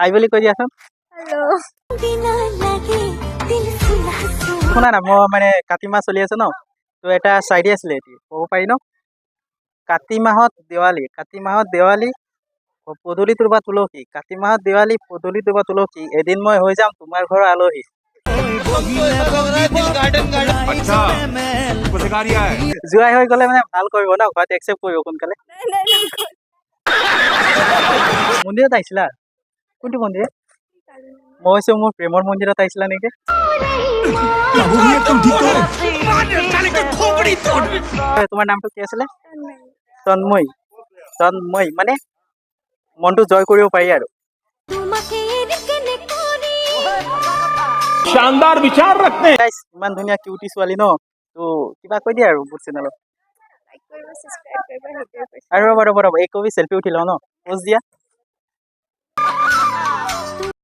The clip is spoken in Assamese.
হাই বুলি কৈ দিয়াচোন। শুনা না, মই মানে কাতি মাহ চলি আছে ন, তো এটা চাইডি আছিলে এটি ক'ব পাৰি ন। কাতি মাহত দেৱালী পদূলি তুবা তুলসী, কাতি মাহত দেৱালী পদূলি তুবা তুলসী, এদিন মই হৈ যাম তোমাৰ ঘৰৰ আলহী। জোৱাই হৈ গ'লে মানে ভাল কৰিব ন, ঘৰত একচেপ্ট কৰিব সোনকালে। মন্দিৰত আহিছিলা? কোনটো মন্দিৰ? মই কৈছো মোৰ প্ৰেমৰ মন্দিৰত আহিছিলা নেকি? তোমাৰ নামটো কি আছিলে? তন্ময়। তন্ময় মানে মনটো জয় কৰিব পাৰি আৰু। शानदार विचार रखते हैं। ইমান ধুনীয়া কিউটি ছোৱালী ন, তো কিবা কৈ দিয়া আৰু মোৰ চেনেলত। আৰু ৰ'বা, এই কবি চেল্ফি উঠি লওঁ ন, প'জ দিয়া।